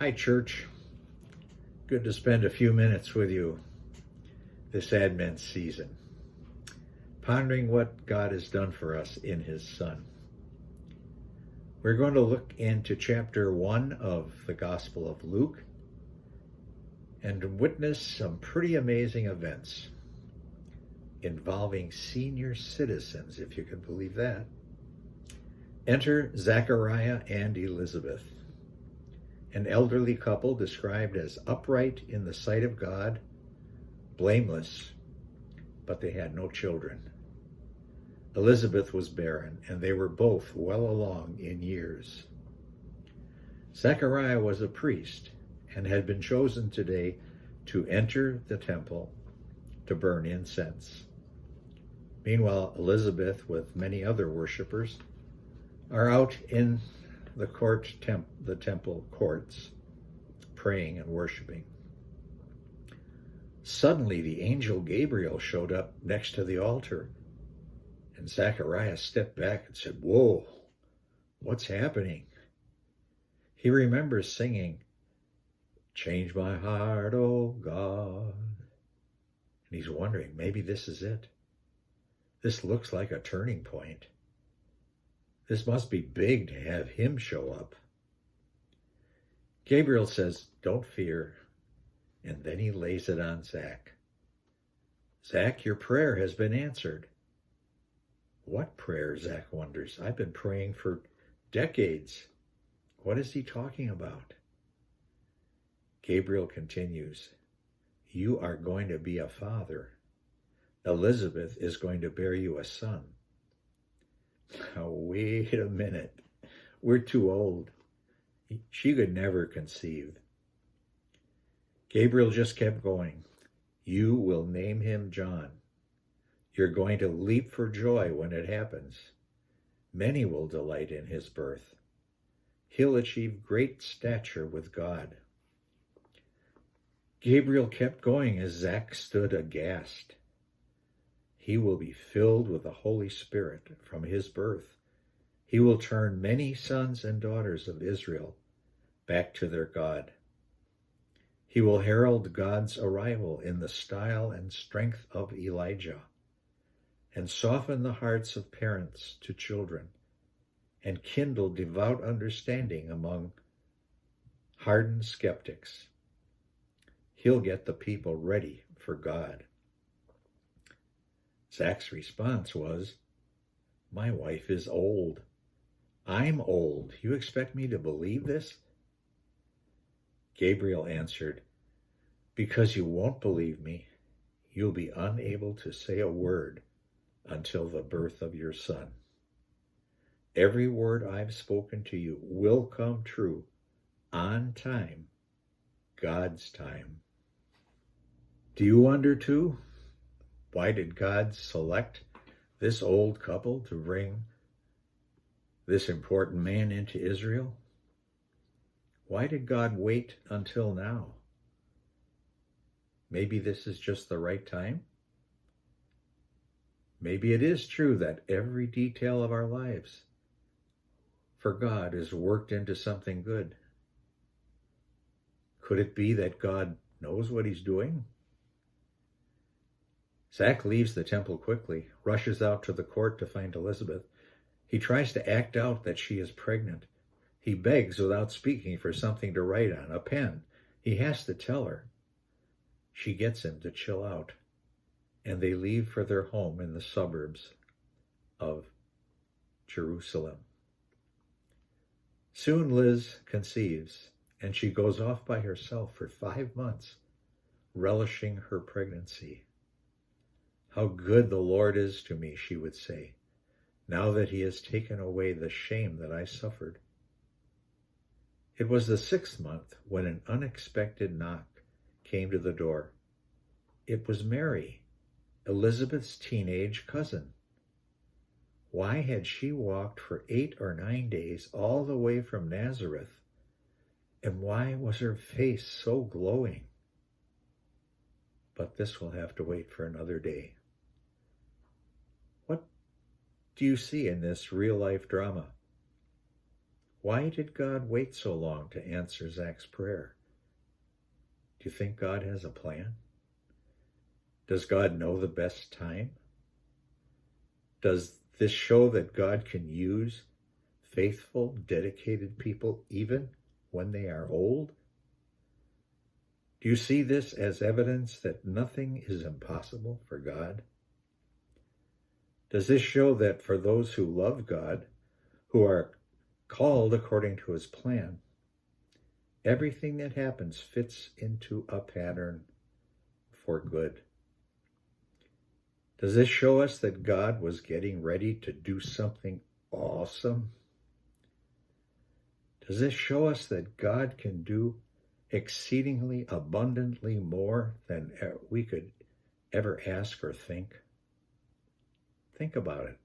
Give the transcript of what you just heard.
Hi, church. Good to spend a few minutes with you this Advent season, pondering what God has done for us in His Son. We're going to look into chapter 1 of the Gospel of Luke and witness some pretty amazing events involving senior citizens, if you can believe that. Enter Zachariah and Elizabeth, an elderly couple described as upright in the sight of God, blameless, but they had no children. Elizabeth was barren, and they were both well along in years. Zachariah was a priest and had been chosen today to enter the temple to burn incense. Meanwhile, Elizabeth, with many other worshippers, are out in the temple courts, praying and worshiping. Suddenly, the angel Gabriel showed up next to the altar, and Zachariah stepped back and said, "Whoa, what's happening?" He remembers singing, "Change my heart, oh God." And he's wondering, maybe this is it. This looks like a turning point. This must be big to have him show up. Gabriel says, "Don't fear." And then he lays it on Zach. "Zach, your prayer has been answered." What prayer? Zach wonders. I've been praying for decades. What is he talking about? Gabriel continues, "You are going to be a father. Elizabeth is going to bear you a son." Now, wait a minute. We're too old. She could never conceive. Gabriel just kept going. "You will name him John. You're going to leap for joy when it happens. Many will delight in his birth. He'll achieve great stature with God." Gabriel kept going as Zach stood aghast. He will be filled with the Holy Spirit from his birth. He will turn many sons and daughters of Israel back to their God. He will herald God's arrival in the style and strength of Elijah, and soften the hearts of parents to children, and kindle devout understanding among hardened skeptics. He'll get the people ready for God. Zach's response was, "My wife is old. I'm old. You expect me to believe this?" Gabriel answered, "Because you won't believe me, you'll be unable to say a word until the birth of your son. Every word I've spoken to you will come true on time, God's time." Do you wonder too? Why did God select this old couple to bring this important man into Israel? Why did God wait until now? Maybe this is just the right time? Maybe it is true that every detail of our lives for God is worked into something good. Could it be that God knows what he's doing? Zach leaves the temple quickly, rushes out to the court to find Elizabeth. He tries to act out that she is pregnant. He begs without speaking for something to write on, a pen. He has to tell her. She gets him to chill out, and they leave for their home in the suburbs of Jerusalem. Soon Liz conceives, and she goes off by herself for 5 months, relishing her pregnancy. "How good the Lord is to me," she would say, "now that he has taken away the shame that I suffered." It was the 6th month when an unexpected knock came to the door. It was Mary, Elizabeth's teenage cousin. Why had she walked for 8 or 9 days all the way from Nazareth? And why was her face so glowing? But this will have to wait for another day. What do you see in this real-life drama? Why did God wait so long to answer Zach's prayer? Do you think God has a plan? Does God know the best time? Does this show that God can use faithful, dedicated people even when they are old? Do you see this as evidence that nothing is impossible for God? Does this show that for those who love God, who are called according to his plan, everything that happens fits into a pattern for good? Does this show us that God was getting ready to do something awesome? Does this show us that God can do exceedingly abundantly more than we could ever ask or think? Think about it.